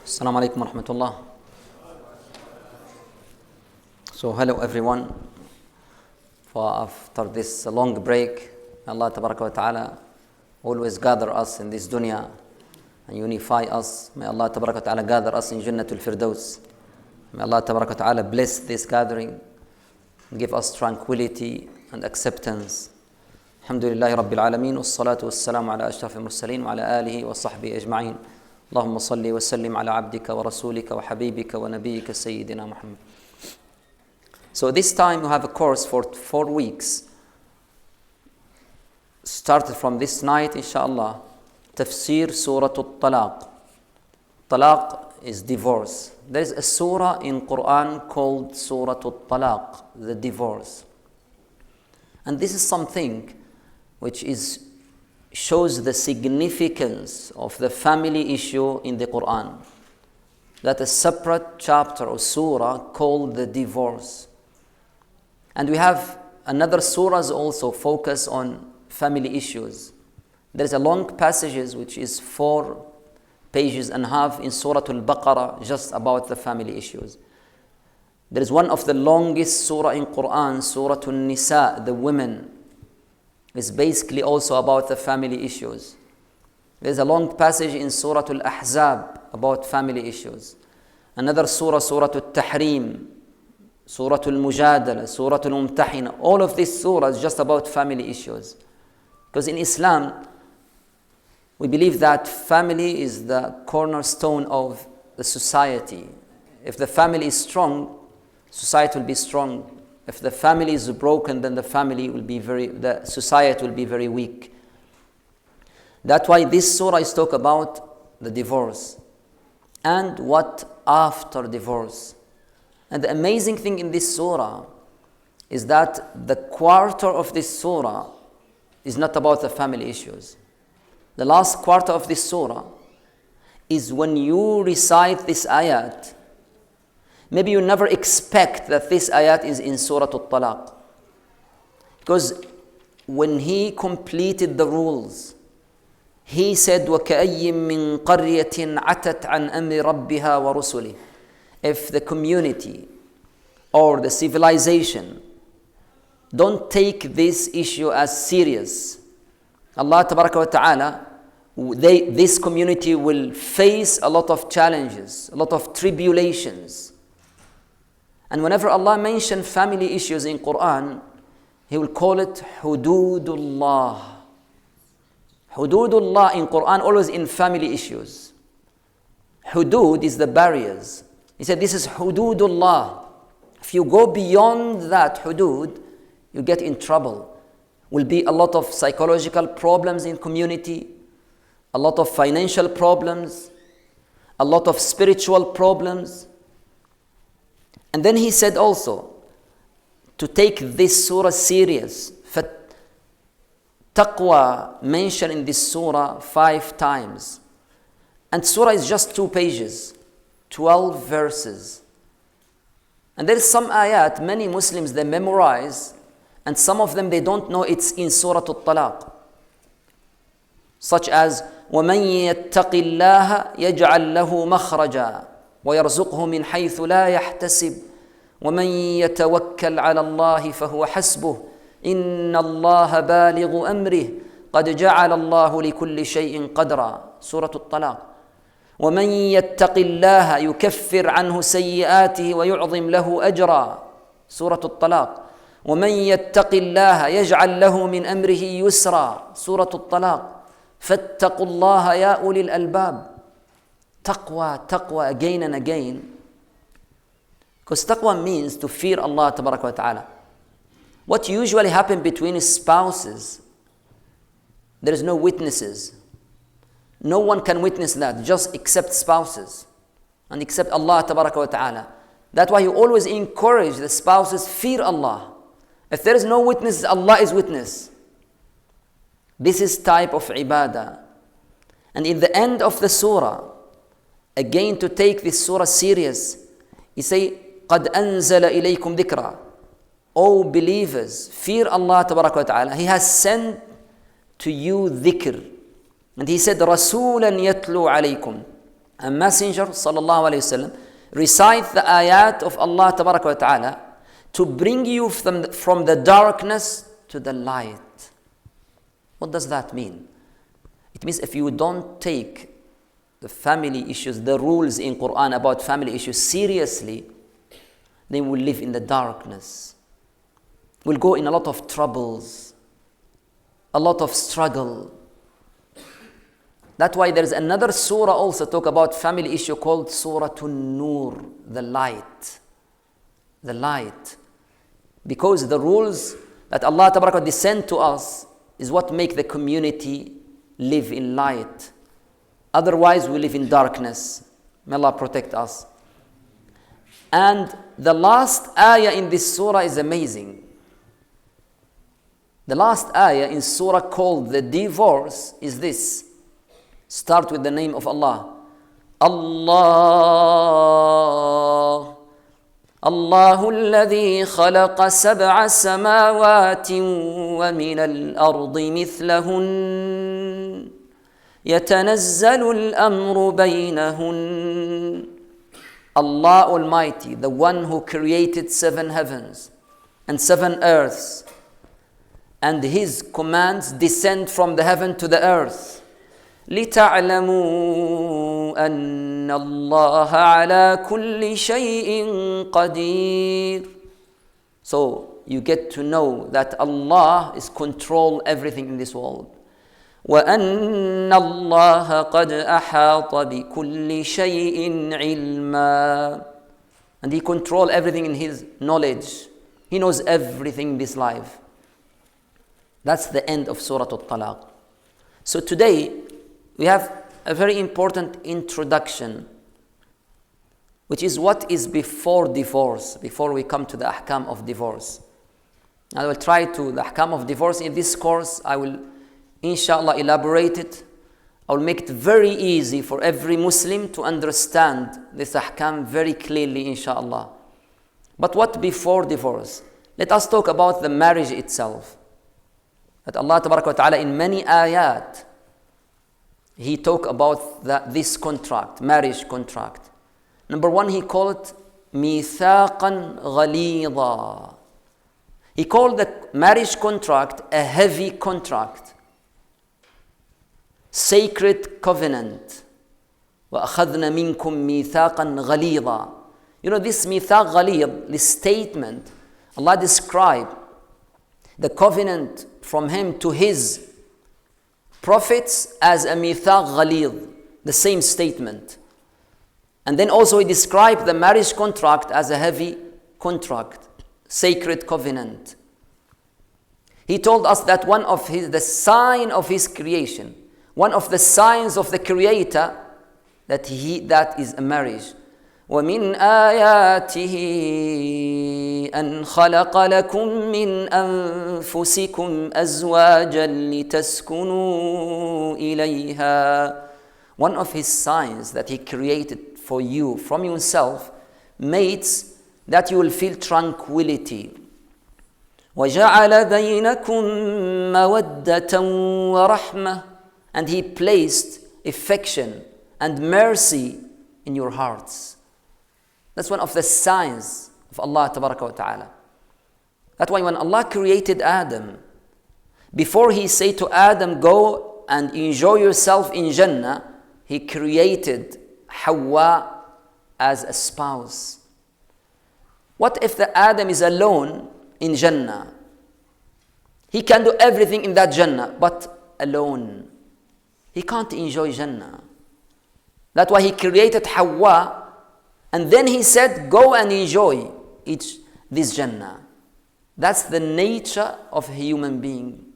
Assalamu alaikum wa rahmatullah. So hello everyone. For after this long break, Allah tabaraka wa ta'ala always gather us in this dunya and unify us. May Allah tabaraka wa ta'ala gather us in Jannatul Firdaus. May Allah tabaraka wa ta'ala bless this gathering and give us tranquility and acceptance. Alhamdulillahi Rabbil Alameen, wassalatu wassalamu ala ashrafil mursaleen wa ala alihi wa sahbihi ajma'in. اللهم صل وسلم على عبدك ورسولك وحبيبك ونبيك سيدنا محمد. So this time we have a course for 4 weeks. Started from this night, inshallah. Tafseer Surah At-Talaq. Talaq is divorce. There is a surah in Qur'an called Surah At-Talaq, the divorce. And this is something which shows the significance of the family issue in the Qur'an. That a separate chapter or surah called the divorce. And we have another surahs also focus on family issues. There is a long passages which is 4 pages and a half in Surah Al-Baqarah just about the family issues. There is one of the longest surah in Qur'an, Surah An-Nisa, the women. It's basically also about the family issues. There's a long passage in Surah Al-Ahzab about family issues. Another surah, Surah Al-Tahrim, Surah Al-Mujadala, Surah Al-Mumtahina. All of these surahs just about family issues. Because in Islam, we believe that family is the cornerstone of the society. If the family is strong, society will be strong. If the family is broken, then the society will be very weak. That's why this surah is talk about the divorce and what after divorce. And the amazing thing in this surah is that the quarter of this surah is not about the family issues. The last quarter of this surah is when you recite this ayat. Maybe you never expect that this ayat is in Surah At-Talaq. Because when he completed the rules, he said, وَكَأَيٍّ مِّن قَرْيَةٍ عَتَتْ عَنْ أَمْرِ رَبِّهَا وَرُسُلِهِ. If the community or the civilization don't take this issue as serious, Allah Tabaraka wa Ta'ala, this community will face a lot of challenges, a lot of tribulations. And whenever Allah mentions family issues in Qur'an, He will call it Hududullah. Hududullah in Qur'an always in family issues. Hudud is the barriers. He said this is Hududullah. If you go beyond that Hudud, you get in trouble. Will be a lot of psychological problems in community, a lot of financial problems, a lot of spiritual problems. And then he said also, to take this surah serious, taqwa mentioned in this surah 5 times. And surah is just 2 pages, 12 verses. And there is some ayat, many Muslims, they memorize, and some of them they don't know it's in Surah At-Talaq. Such as, وَمَنْ يَتَّقِ اللَّهَ يَجْعَلْ لَهُ مَخْرَجًا وَيَرْزُقْهُ مِنْ حَيْثُ لَا يَحْتَسِبُ وَمَنْ يَتَوَكَّلْ عَلَى اللَّهِ فَهُوَ حَسْبُهُ إِنَّ اللَّهَ بَالِغُ أَمْرِهِ قَدْ جَعَلَ اللَّهُ لِكُلِّ شَيْءٍ قَدْرًا. Surah At-Talaq. وَمَنْ يَتَّقِ اللَّهَ يُكَفِّرْ عَنْهُ سَيِّئَاتِهِ وَيُعْظِمْ لَهُ أَجْرًا. Surah At-Talaq. وَمَنْ يَتَّقِ اللَّهَ يَجْعَلْ لَهُ مِنْ أَمْرِهِ يُسْرًا. Surah At-Talaq. فَاتَّقُوا اللَّهَ يَا أُولِي الْأَلْبَابِ. Taqwa again and again. Because taqwa means to fear Allah Tabaraka wa Ta'ala. What usually happens between spouses, there is no witnesses. No one can witness that, just except spouses and except Allah Tabaraka wa Ta'ala. That's why you always encourage the spouses, fear Allah. If there is no witness, Allah is witness. This is type of ibadah. And in the end of the surah, again to take this surah serious, he say, قَدْ أَنزَلَ إِلَيْكُمْ ذِكْرًا. O believers, fear Allah Tabaraka wa Ta'ala. He has sent to you dhikr. And he said, رَسُولًا يَتْلُو عَلَيْكُمْ. a messenger sallallahu alayhi wasallam recite the ayat of Allah tabaraka wa ta'ala to bring you from the darkness to the light. What does that mean? It means if you don't take the family issues, the rules in Qur'an about family issues seriously, then we'll live in the darkness. We'll go in a lot of troubles, a lot of struggle. That's why there is another surah also talk about family issue called Surah An-Nur, the light. The light. Because the rules that Allah Tabaraka descend to us is what make the community live in light. Otherwise we live in darkness. May Allah protect us. And the last ayah in this surah is amazing. The last ayah in surah called the divorce is this. Start with the name of Allah. Allah. الله الذي خلق سبع سماوات ومن الأرض مثلهن يتنزل الأمر بينهن. Allah Almighty, the one who created 7 heavens and 7 earths, and His commands descend from the heaven to the earth. لِتَعْلَمُوا أَنَّ اللَّهَ عَلَى كُلِّ شَيْءٍ قَدِيرٌ. So you get to know that Allah is control everything in this world. وَأَنَّ اللَّهَ قَدْ أَحَاطَ بِكُلِّ شَيْءٍ عِلْمًا. And He controls everything in His knowledge. He knows everything in this life. That's the end of Surah At-Talaq. So today, we have a very important introduction, which is what is before divorce, before we come to the ahkam of divorce. I will try to, the ahkam of divorce in this course, I will inshallah elaborate it. I will make it very easy for every Muslim to understand this ahkam very clearly, inshallah. But what before divorce? Let us talk about the marriage itself. That Allah Tabaraka wa Ta'ala in many ayat, He talk about this contract, marriage contract. Number 1, He called it مِيثَاقًا غَلِيظًا. He called the marriage contract a heavy contract. Sacred covenant. وَأَخَذْنَا مِنْكُمْ مِيثَاقًا غَلِيظًا. You know this مِيثَاق غَلِيظ, this statement, Allah described the covenant from Him to His prophets as a mithaq ghalid, the same statement. And then also He described the marriage contract as a heavy contract, sacred covenant. He told us that one of the sign of His creation, one of the signs of the Creator, that is a marriage. وَمِنْ آيَاتِهِ أَنْ خَلَقَ لَكُم مِّنْ أَنفُسِكُمْ أَزْوَاجًا لِتَسْكُنُوا إِلَيْهَا. One of His signs that He created for you from yourself, mates, that you will feel tranquility. وَجَعَلَ بَيْنَكُم مَّوَدَّةً وَرَحْمَةً. And He placed affection and mercy in your hearts. That's one of the signs of Allah Tabaraka wa Ta'ala. That's why when Allah created Adam, before He said to Adam, go and enjoy yourself in Jannah, He created Hawa as a spouse. What if the Adam is alone in Jannah? He can do everything in that Jannah, but alone. He can't enjoy Jannah. That's why He created Hawa, and then He said, go and enjoy this Jannah. That's the nature of a human being.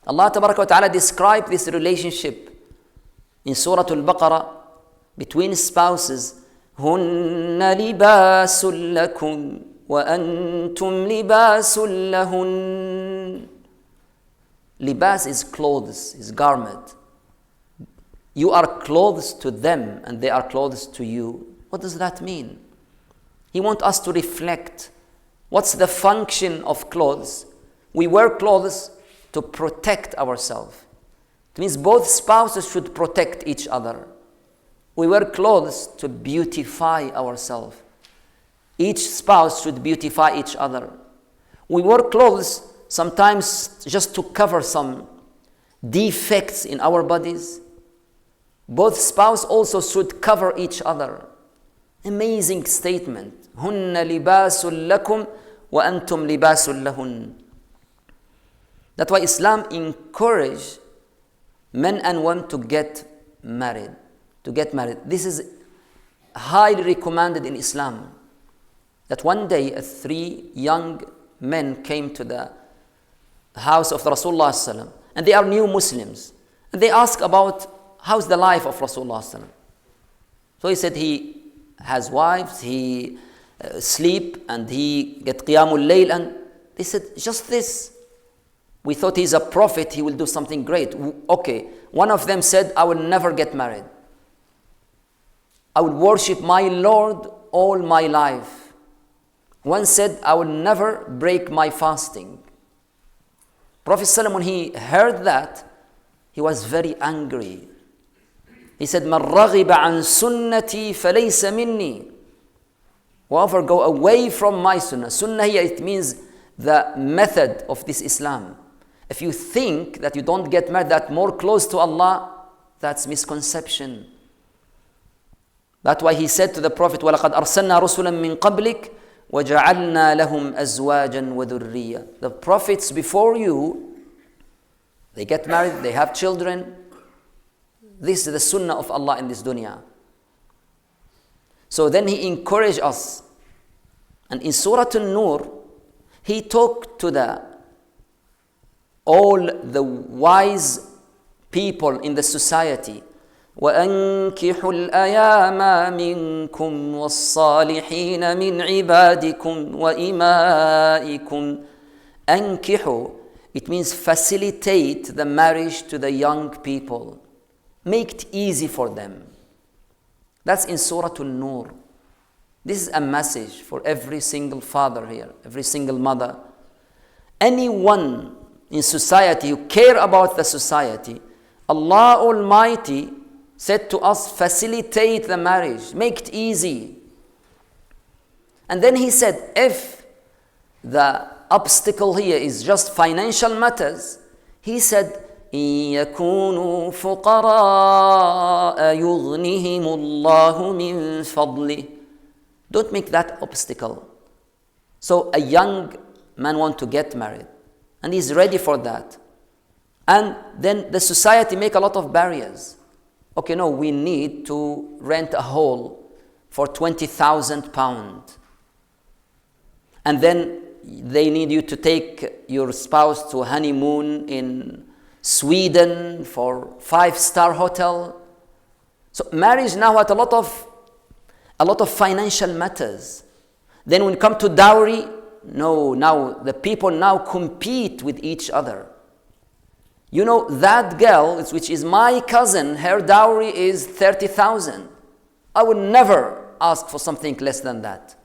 Allah Tabaraka wa Ta'ala described this relationship in Surah Al-Baqarah between spouses. هُنَّ لِبَاسٌ لَكُمْ وَأَنْتُمْ لِبَاسٌ لَهُنَّ. Libas is clothes, is garment. You are clothes to them and they are clothes to you. What does that mean? He wants us to reflect. What's the function of clothes? We wear clothes to protect ourselves. It means both spouses should protect each other. We wear clothes to beautify ourselves. Each spouse should beautify each other. We wear clothes sometimes just to cover some defects in our bodies. Both spouses also should cover each other. Amazing statement. هن لباس لكم وأنتم لباس لهن. That's why Islam encourages men and women to get married. This is highly recommended in Islam. That one day 3 young men came to the house of Rasulullah ﷺ, and they are new Muslims. And they asked about how's the life of Rasulullah ﷺ. So he said he has wives, he sleep, and he get qiyamul layl. And they said, just this. We thought he's a prophet, he will do something great. Okay. One of them said, I will never get married. I will worship my Lord all my life. One said, I will never break my fasting. Prophet ﷺ, when he heard that, he was very angry. He said, مَنْ رَغِبَ عَنْ سُنَّتِي فَلَيْسَ مِنِّي. Whoever go away from my sunnah. Sunnah here, it means the method of this Islam. If you think that you don't get married, that more close to Allah, that's misconception. That's why he said to the Prophet, وَلَقَدْ أَرْسَلْنَا رُسُلًا مِّن قَبْلِكَ وَجَعَلْنَا لَهُمْ أَزْوَاجًا وَذُرِّيَّةً. The prophets before you, they get married, they have children. This is the sunnah of Allah in this dunya. So then he encouraged us. And in Surah An-Nur, he talked to all the wise people in the society. وَأَنْكِحُوا الْأَيَامَ مِنْكُمْ وَالصَّالِحِينَ مِنْ عِبَادِكُمْ وَإِمَائِكُمْ. أَنْكِحُوا, it means facilitate the marriage to the young people. Make it easy for them. That's in Surah An-Nur. This is a message for every single father here, every single mother. Anyone in society who care about the society, Allah Almighty said to us, facilitate the marriage, make it easy. And then he said, if the obstacle here is just financial matters, he said, إِن يَكُونُوا فُقَرَاءَ يُغْنِهِمُ اللَّهُ مِنْ فَضْلِهِ. Don't make that obstacle. So a young man wants to get married, and he's ready for that. And then the society make a lot of barriers. Okay, no, we need to rent a hall for £20,000. And then they need you to take your spouse to honeymoon in Sweden for 5-star hotel. So marriage now had a lot of financial matters. Then when it comes to dowry, no, now the people now compete with each other. You know, that girl, which is my cousin, her dowry is 30,000. I would never ask for something less than that.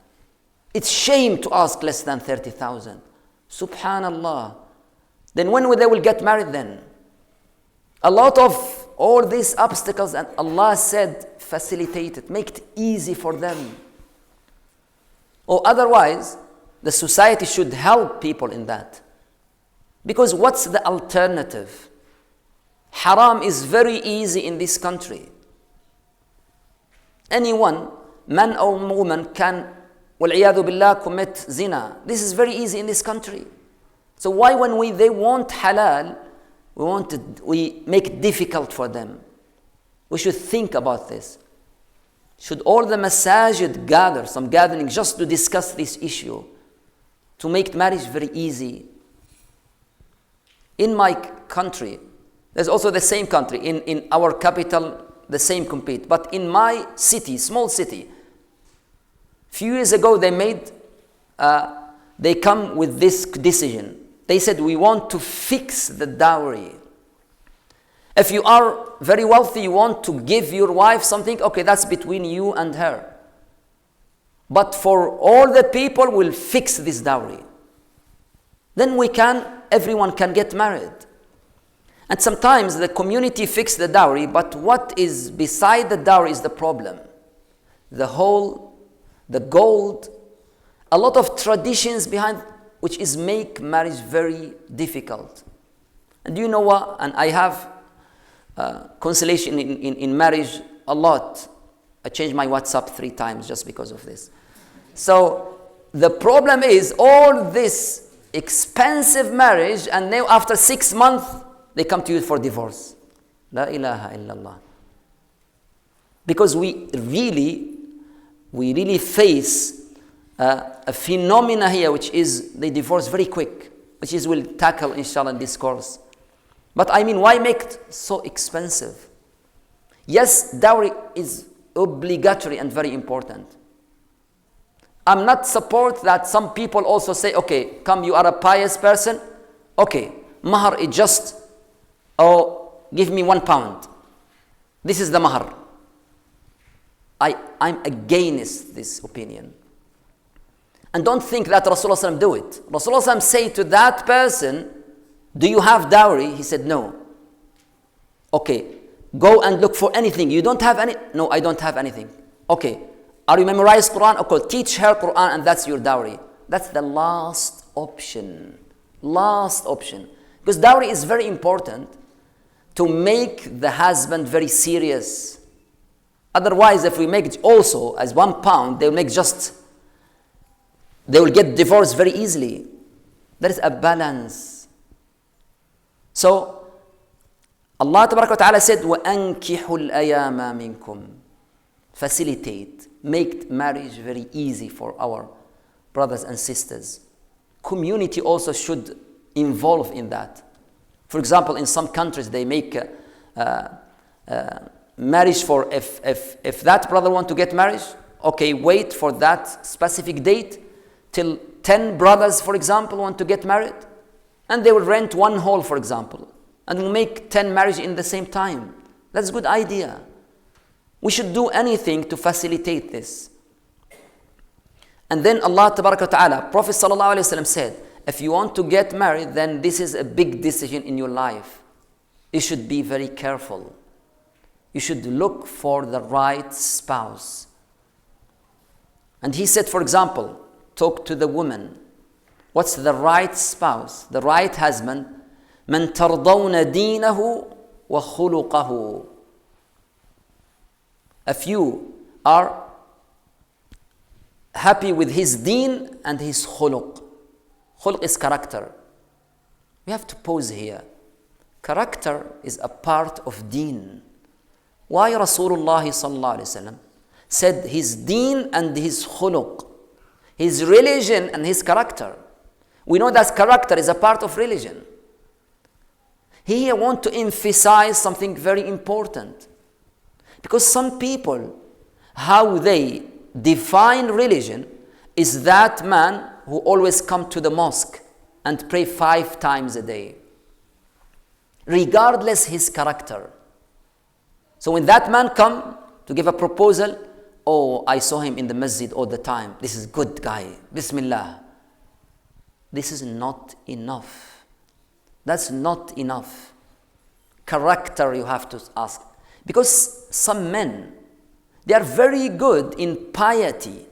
It's shame to ask less than 30,000. Subhanallah. Then when they will get married then? A lot of all these obstacles, and Allah said, facilitate it, make it easy for them. Or otherwise, the society should help people in that. Because what's the alternative? Haram is very easy in this country. Anyone, man or woman, can, وَالْعِيَاذُ بِاللَّهِ, commit zina. This is very easy in this country. So why when they want halal, we make it difficult for them? We should think about this. Should all the masajid gather, some gathering just to discuss this issue, to make marriage very easy? In my country, there's also the same country, in our capital, the same compete. But in my city, small city, few years ago they come with this decision. They said, we want to fix the dowry. If you are very wealthy, you want to give your wife something, okay, that's between you and her. But for all the people, we'll fix this dowry. Then everyone can get married. And sometimes the community fix the dowry, but what is beside the dowry is the problem. The gold, a lot of traditions behind, which is make marriage very difficult. And you know what? And I have consolation in marriage a lot. I changed my WhatsApp 3 times just because of this. So the problem is all this expensive marriage, and now after 6 months, they come to you for divorce. La ilaha illallah. Because we really face a phenomena here, which is they divorce very quick, which is we'll tackle inshallah in this course. But I mean, why make it so expensive? Yes, dowry is obligatory and very important. I'm not support that some people also say, okay, come, you are a pious person, okay, mahar is just, give me £1. This is the mahar. I'm against this opinion. And don't think that Rasulullah do it. Rasulullah say to that person, do you have dowry? He said, no. Okay, go and look for anything. You don't have any? No, I don't have anything. Okay, are you memorized Quran? Okay, teach her Quran and that's your dowry. That's the last option. Last option. Because dowry is very important to make the husband very serious. Otherwise, if we make it also as £1, they will get divorced very easily. There is a balance. So, Allah Ta'ala said, وَأَنْكِحُوا الْأَيَامَ مِنْكُمْ. Facilitate, make marriage very easy for our brothers and sisters. Community also should involve in that. For example, in some countries they make marriage for if that brother want to get married, okay, wait for that specific date till 10 brothers, for example, want to get married, and they will rent one hall, for example, and will make 10 marriages in the same time. That's a good idea. We should do anything to facilitate this. And then Allah Ta'ala, Prophet Sallallahu Alaihi Wasallam said, if you want to get married, then this is a big decision in your life. You should be very careful. You should look for the right spouse. And he said, for example, talk to the woman. What's the right spouse? The right husband? مَنْ تَرْضَوْنَ دِينَهُ وَخُلُقَهُ. If you are happy with his deen and his khuluq. Khuluq is character. We have to pause here. Character is a part of deen. Why Rasulullah sallallahu alaihi wasallam said his deen and his khuluq, his religion and his character. We know that character is a part of religion. He want to emphasize something very important. Because some people, how they define religion is that man who always come to the mosque and pray 5 times a day, regardless his character. So when that man come to give a proposal, oh, I saw him in the masjid all the time. This is good guy. Bismillah. This is not enough. That's not enough. Character you have to ask. Because some men, they are very good in piety.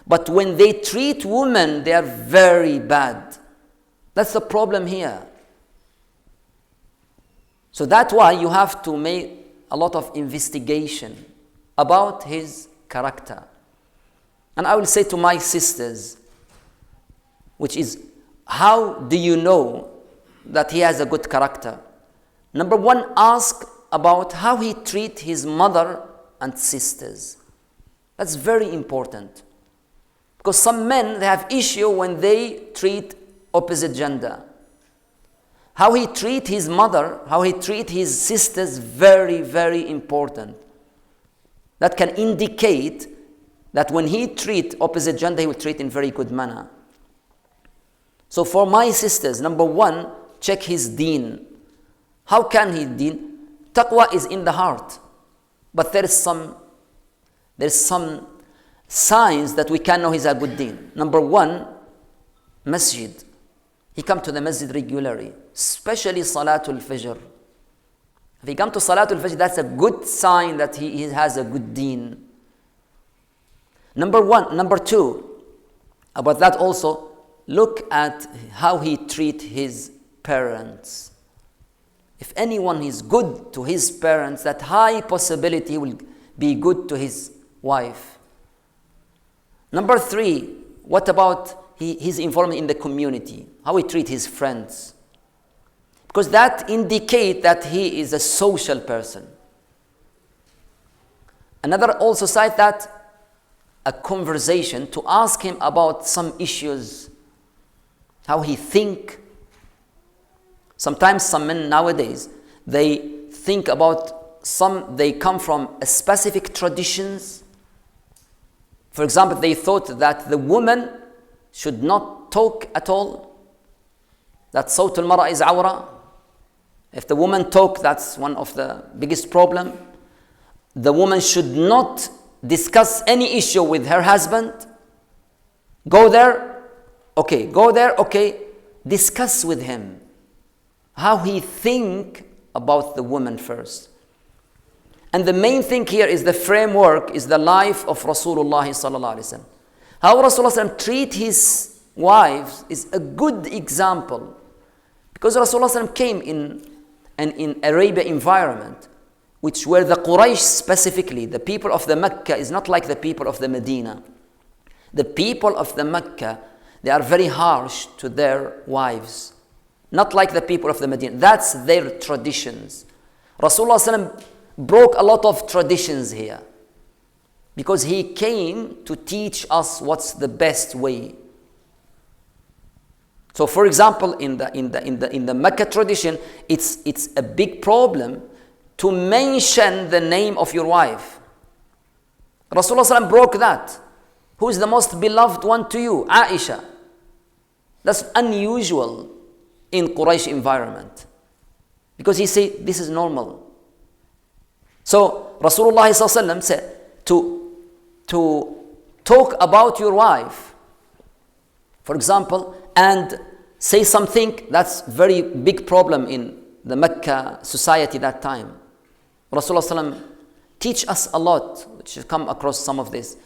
But when they treat women, they are very bad. That's the problem here. So that's why you have to make a lot of investigation about his character. And I will say to my sisters, which is, how do you know that he has a good character? Number 1, ask about how he treats his mother and sisters. That's very important. Because some men, they have issue when they treat opposite gender. How he treats his mother, how he treats his sisters, very, very important. That can indicate that when he treats opposite gender, he will treat in very good manner. So for my sisters, number 1, check his deen. How can he deen? Taqwa is in the heart. But there's some signs that we can know he's a good deen. Number 1, masjid. he come to the masjid regularly, especially Salatul Fajr. If he come to Salatul Fajr, that's a good sign that he has a good deen. Number one. Number two, about that also, look at how he treat his parents. If anyone is good to his parents, that high possibility will be good to his wife. Number three, what about his involvement in the community? How he treat his friends? Because that indicate that he is a social person. Another also side that a conversation to ask him about some issues, how he think. Sometimes some men nowadays, they think about they come from a specific traditions. For example, they thought that the woman should not talk at all, that صوت المرأة is awra. If the woman talk, that's one of the biggest problem. The woman should not discuss any issue with her husband. Go there, okay, discuss with him how he think about the woman first. And the main thing here is the framework, is the life of Rasulullah sallallahu alaihi wasallam. How Rasulullah treat his wives is a good example, because Rasulullah came in Arabia environment, which were the Quraysh specifically. The people of the Mecca is not like the people of the Medina. The people of the Mecca, they are very harsh to their wives, not like the people of the Medina. That's their traditions. Rasulullah broke a lot of traditions here, because he came to teach us what's the best way. So, for example, in the Mecca tradition, it's a big problem to mention the name of your wife. Rasulullah broke that. Who is the most beloved one to you? Aisha. That's unusual in Quraysh environment, because he said this is normal. So Rasulullah said to talk about your wife, for example, and say something, that's very big problem in the Mecca society that time. Rasulullah teach us a lot, which have come across some of this.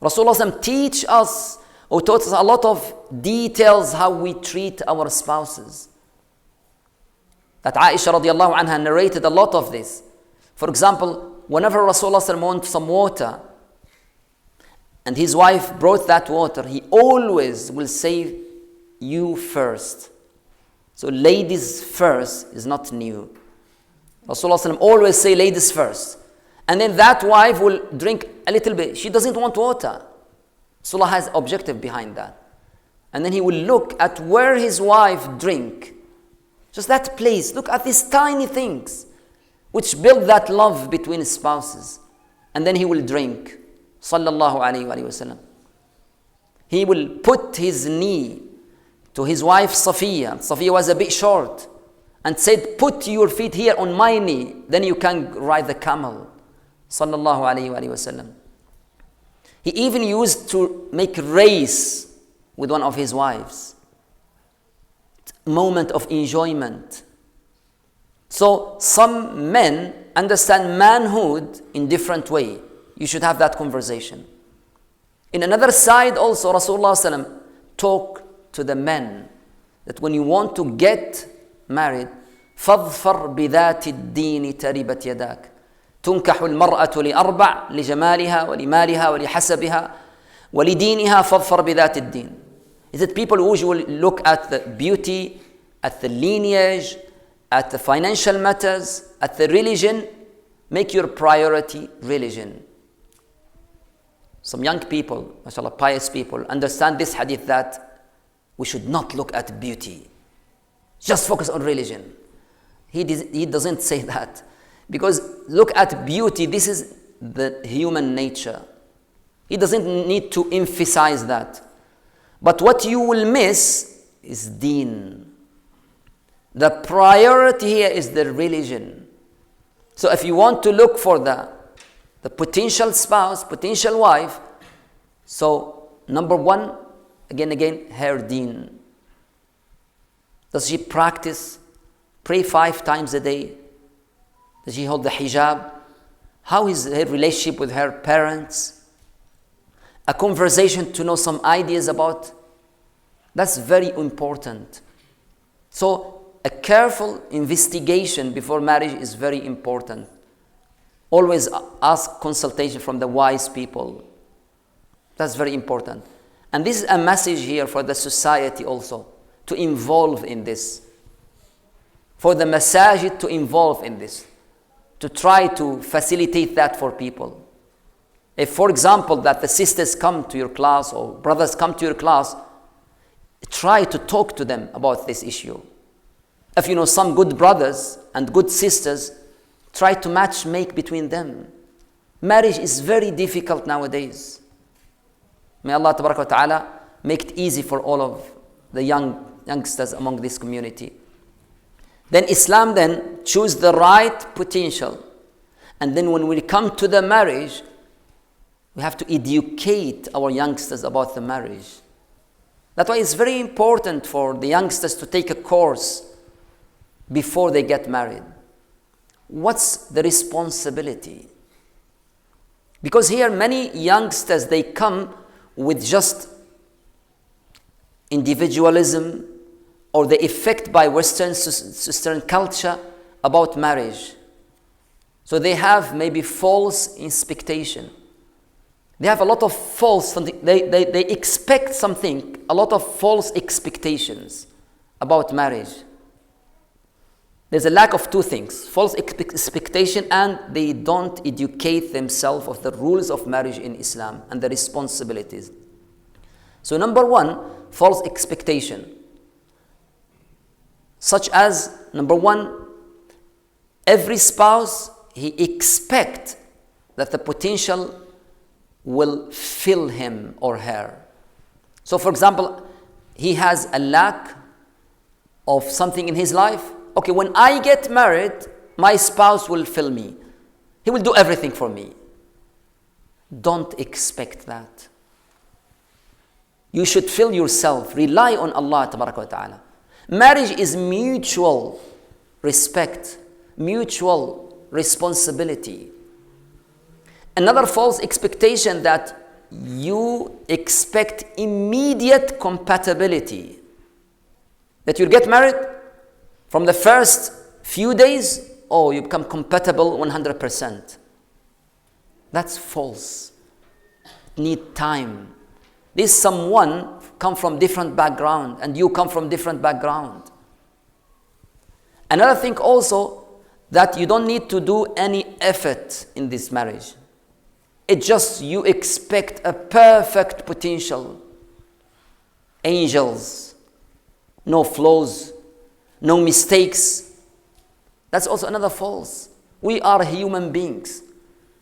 Rasulullah teach us, or taught us a lot of details how we treat our spouses. That Aisha radiallahu anha narrated a lot of this. For example, whenever Rasulullah wants some water, and his wife brought that water, he always will say, you first. So ladies first is not new. Rasulullah always say ladies first. And then that wife will drink a little bit. She doesn't want water. Rasulullah has objective behind that. And then he will look at where his wife drink. Just that place. Look at these tiny things which build that love between spouses. And then he will drink. Sallallahu alayhi wa sallam. He will put his knee to his wife Safiya. Safiya was a bit short, and said, put your feet here on my knee, then you can ride the camel. Sallallahu alayhi wa sallam. He even used to make race with one of his wives. Moment of enjoyment. So some men understand manhood in different way. You should have that conversation. In another side also, Rasulullah talk to the men that when you want to get married, فَاظْفَرْ بِذَاتِ الدِّينِ تَرِبَتْ يَدَاكَ تُنْكَحُ الْمَرْأَةُ لِأَرْبَعٍ لِجَمَالِهَا وَلِمَالِهَا وَلِحَسَبِهَا وَلِدِينِهَا فَاظْفَرْ بِذَاتِ الدِّينِ. Is it people who usually look at the beauty, at the lineage, at the financial matters, at the religion? Make your priority religion. Some young people, mashallah, pious people, understand this hadith that we should not look at beauty. Just focus on religion. He doesn't say that. Because look at beauty, this is the human nature. He doesn't need to emphasize that. But what you will miss is deen. The priority here is the religion. So if you want to look for the potential spouse, potential wife, so number one, again, her deen. Does she pray 5 times a day? Does she hold the hijab? How is her relationship with her parents? A conversation to know some ideas about. That's very important. So a careful investigation before marriage is very important. Always ask consultation from the wise people. That's very important. And this is a message here for the society also, to involve in this. For the masajid to involve in this. To try to facilitate that for people. If, for example, that the sisters come to your class or brothers come to your class, try to talk to them about this issue. If you know some good brothers and good sisters, try to make between them. Marriage is very difficult nowadays. May Allah Tabaraka wa Ta'ala make it easy for all of the youngsters among this community. Then Islam then choose the right potential. And then when we come to the marriage, we have to educate our youngsters about the marriage. That's why it's very important for the youngsters to take a course before they get married. What's the responsibility? Because here many youngsters, they come with just individualism, or the effect by Western culture about marriage. So they have maybe false expectation. They have a lot of false, they expect something, a lot of false expectations about marriage. There's a lack of 2 things, false expectation, and they don't educate themselves of the rules of marriage in Islam and the responsibilities. So number 1, false expectation. Such as, number 1, every spouse, he expects that the potential will fill him or her. So for example, he has a lack of something in his life. Okay, when I get married, my spouse will fill me. He will do everything for me. Don't expect that. You should fill yourself. Rely on Allah Tabaraka wa Ta'ala. Marriage is mutual respect, mutual responsibility. Another false expectation that you expect immediate compatibility. That you get married from the first few days, you become compatible 100%. That's false. Need time. This someone come from different background and you come from different background. Another thing also, that you don't need to do any effort in this marriage. It just you expect a perfect potential. Angels, no flaws, no mistakes. That's also another false. We are human beings.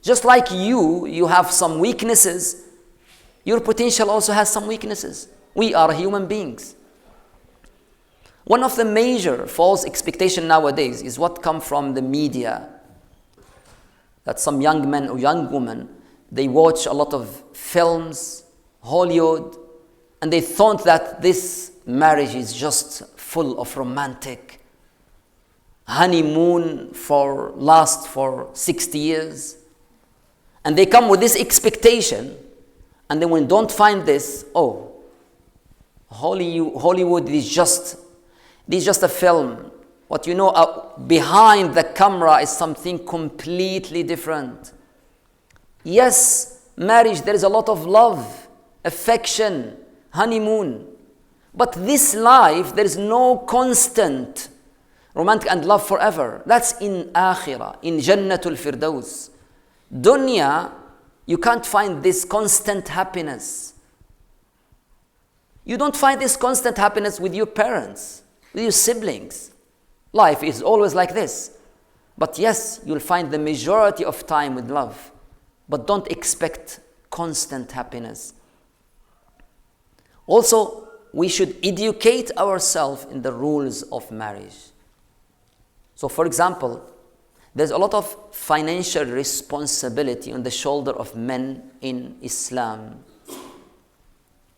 Just like you have some weaknesses, your potential also has some weaknesses. We are human beings. One of the major false expectations nowadays is what comes from the media. That some young men or young women, they watch a lot of films, Hollywood, and they thought that this marriage is just full of romantic honeymoon last for 60 years. And they come with this expectation, and then when don't find this, Hollywood is just a film. What you know behind the camera is something completely different. Yes, marriage, there is a lot of love, affection, honeymoon. But this life, there is no constant romantic and love forever. That's in Akhirah, in Jannatul Firdaus. Dunya, you can't find this constant happiness. You don't find this constant happiness with your parents, with your siblings. Life is always like this. But yes, you'll find the majority of time with love. But don't expect constant happiness. Also, we should educate ourselves in the rules of marriage. So for example, there's a lot of financial responsibility on the shoulder of men in Islam.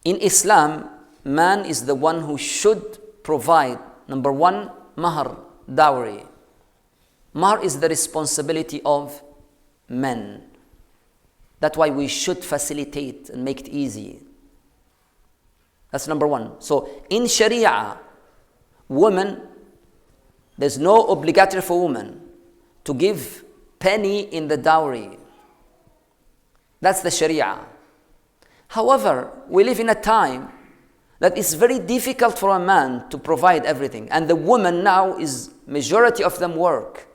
In Islam, man is the one who should provide Number one, mahr, dowry. Mahr is the responsibility of men. That's why we should facilitate and make it easy. That's number one. So in Sharia, women, there's no obligatory for women to give penny in the dowry. That's the Sharia. However, we live in a time that it's very difficult for a man to provide everything. And the woman now is, majority of them work.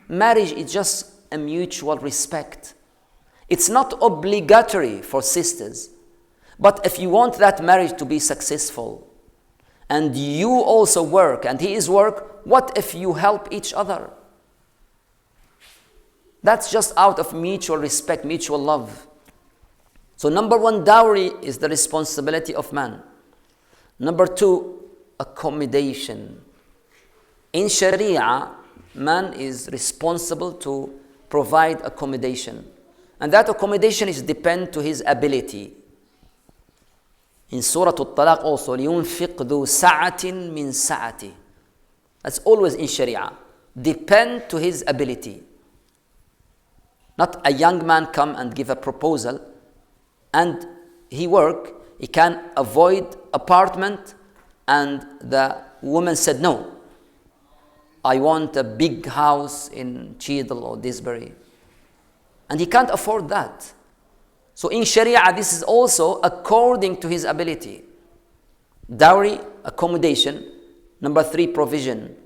Marriage is just a mutual respect. It's not obligatory for sisters. But if you want that marriage to be successful, and you also work and he is work, what if you help each other? That's just out of mutual respect, mutual love. So number one, dowry is the responsibility of man. Number two, accommodation. In Sharia, man is responsible to provide accommodation. And that accommodation is depend to his ability. In Surah At-Talaq also, لِيُنْفِقْ ذُو سَعَةٍ مِّن سَعَةِ. That's always in Sharia. Depend to his ability. Not a young man come and give a proposal and he work, he can avoid apartment and the woman said, no, I want a big house in Cheadle or Disbury. And he can't afford that. So in Sharia, this is also according to his ability. Dowry, accommodation. Number three, provision.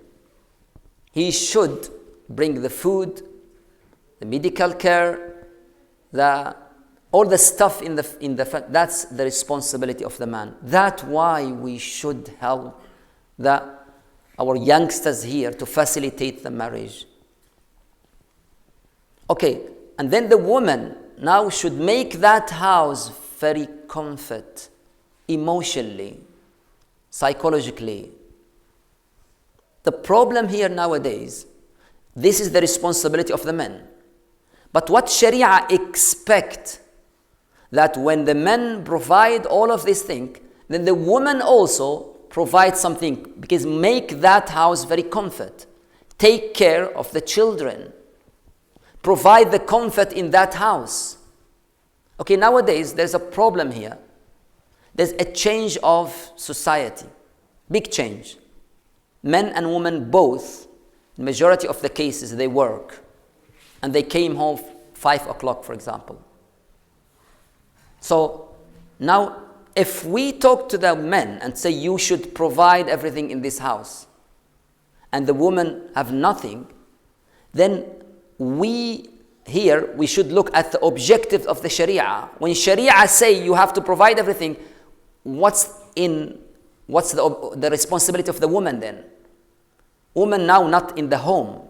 He should bring the food, the medical care, all the stuff in the that's the responsibility of the man. That's why we should help our youngsters here to facilitate the marriage. Okay, and then the woman now should make that house very comfort, emotionally, psychologically. The problem here nowadays, this is the responsibility of the men. But what Sharia expect, that when the men provide all of these things, then the woman also provide something, because make that house very comfort. Take care of the children. Provide the comfort in that house. Okay, nowadays there's a problem here. There's a change of society. Big change. Men and women both, in majority of the cases, they work. And they came home 5 o'clock, for example. So now, if we talk to the men and say, you should provide everything in this house, and the women have nothing, then we should look at the objective of the Sharia. When Sharia say you have to provide everything, what's the responsibility of the woman then? Woman now not in the home,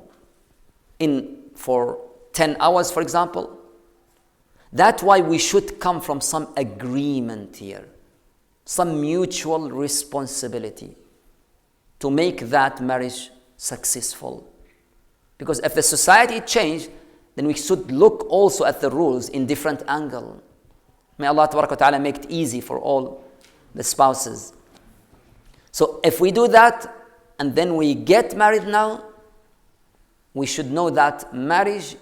for 10 hours, for example. That's why we should come from some agreement here, some mutual responsibility to make that marriage successful. Because if the society changed, then we should look also at the rules in different angle. May Allah Ta'ala make it easy for all the spouses. So if we do that, and then we get married now, we should know that marriage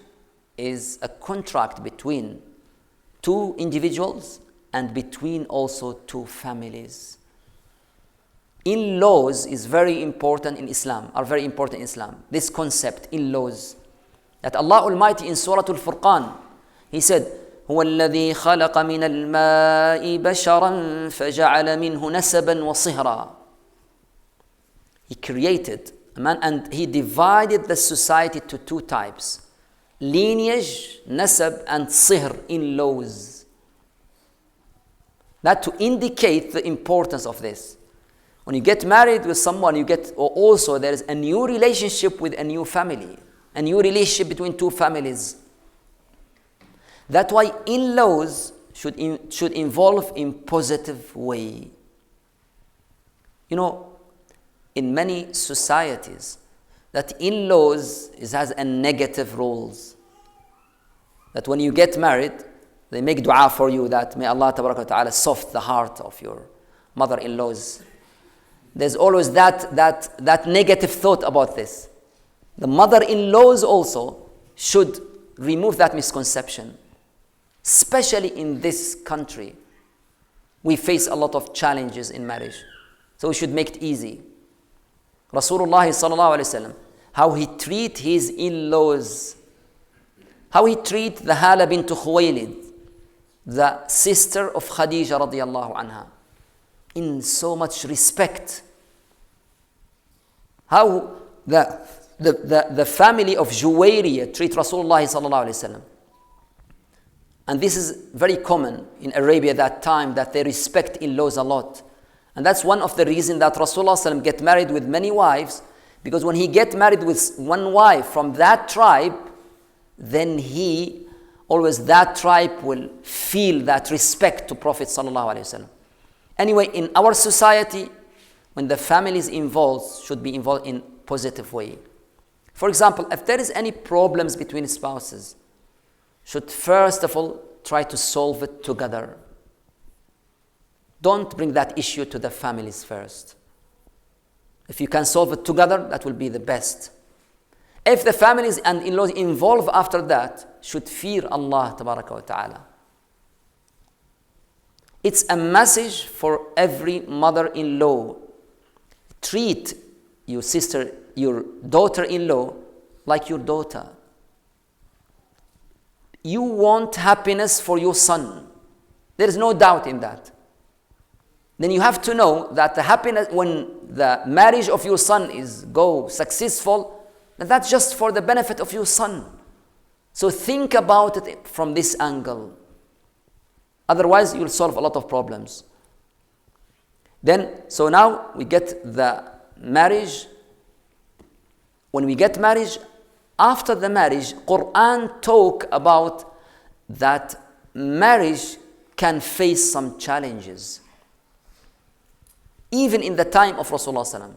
is a contract between two individuals and between also two families. In-laws is very important in Islam, are very important in Islam. This concept, in-laws, that Allah Almighty in Surah Al-Furqan, He said, هو الذي خلق من الماء بشرا فجعل منه نسبا وصهرا. He created a man and He divided the society to two types: lineage, nasab, and sihr, in-laws. That to indicate the importance of this. When you get married with someone, also there is a new relationship with a new family, a new relationship between two families. That's why in-laws should involve in positive way. You know, in many societies, that in-laws has a negative rules. That when you get married, they make dua for you that may Allah Ta'ala soft the heart of your mother-in-laws. There's always that negative thought about this. The mother-in-laws also should remove that misconception. Especially in this country, we face a lot of challenges in marriage. So we should make it easy. Rasulullah sallallahu alaihi wasallam, how he treat his in-laws, how he treat the Hala bint Khuwaylid, the sister of Khadija radiyallahu anha, in so much respect. How the family of Juwayriya treat Rasulullah sallallahu alaihi wasallam. And this is very common in Arabia at that time, that they respect in-laws a lot. And that's one of the reasons that Rasulullah sallallahu alaihi wasallam get married with many wives, because when he get married with one wife from that tribe, then that tribe will feel that respect to Prophet sallallahu alaihi wasallam. Anyway, in our society, when the family is involved, should be involved in positive way. For example, if there is any problems between spouses, should first of all try to solve it together. Don't bring that issue to the families first. If you can solve it together, that will be the best. If the families and in-laws involved after that, should fear Allah tabaraka wa ta'ala. It's a message for every mother-in-law. Treat your sister, your daughter-in-law, like your daughter. You want happiness for your son. There is no doubt in that. Then you have to know that the happiness, when the marriage of your son is successful, then that's just for the benefit of your son. So think about it from this angle. Otherwise, you'll solve a lot of problems. So now we get the marriage. When we get marriage, after the marriage, Qur'an talk about that marriage can face some challenges. Even in the time of Rasulullah sallallahu alaihi wasallam,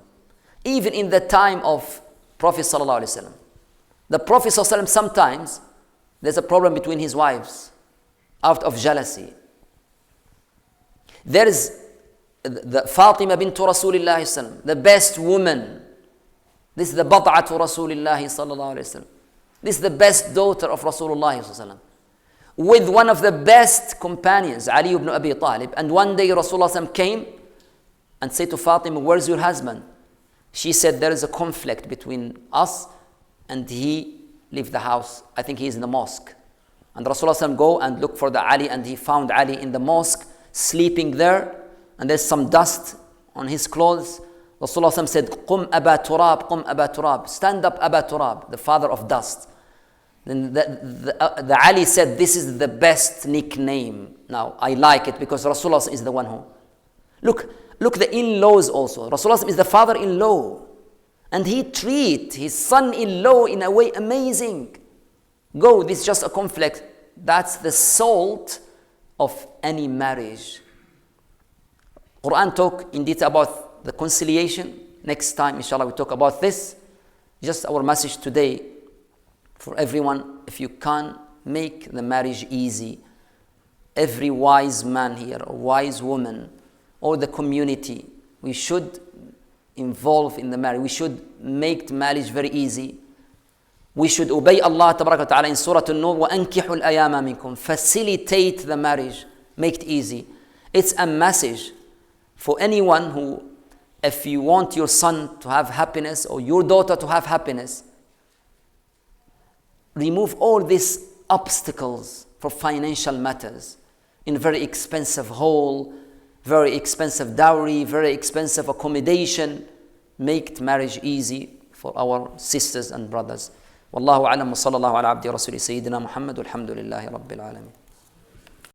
even in the time of Prophet sallallahu alaihi wasallam. The Prophet sallallahu alaihi wasallam, sometimes there's a problem between his wives out of jealousy. There is the Fatima bint Rasulullah sallallahu alaihi wasallam, the best woman. This is the Bad'atu Rasulullah sallallahu alaihi wasallam. This is the best daughter of Rasulullah sallallahu alaihi wasallam, with one of the best companions, Ali ibn Abi Talib. And one day Rasulullah sallallahu alaihi wasallam came and said to Fatima, "Where's your husband?" She said, "There is a conflict between us, and he left the house. I think he is in the mosque." And Rasulullah sallallahu alaihi wasallam go and look for the Ali, and he found Ali in the mosque sleeping there, and there's some dust on his clothes. Rasulullah sallallahu alaihi wasallam said, "Qum Aba Turab, Qum Aba Turab, stand up Aba Turab, the father of dust." Then the Ali said, "This is the best nickname. Now I like it because Rasulullah is the one who." Look the in-laws also. Rasulullah is the father-in-law, and he treat his son-in-law in a way amazing. This is just a conflict. That's the salt of any marriage. Quran talk in detail about the conciliation. Next time, inshallah, we talk about this. Just our message today for everyone: if you can make the marriage easy, every wise man here, or wise woman, or the community, we should involve in the marriage. We should make the marriage very easy. We should obey Allah tabaraka wa ta'ala in Surah An-Nur, وَأَنْكِحُوا الْأَيَامَ مِنْكُمْ. Facilitate the marriage, make it easy. It's a message for anyone who, if you want your son to have happiness or your daughter to have happiness, remove all these obstacles for financial matters in very expensive hall, very expensive dowry, very expensive accommodation. Make marriage easy for our sisters and brothers. Wallahu a'lam wa sallallahu ala abdi rasuli sayyidina Muhammad walhamdulillahi rabbil alamin.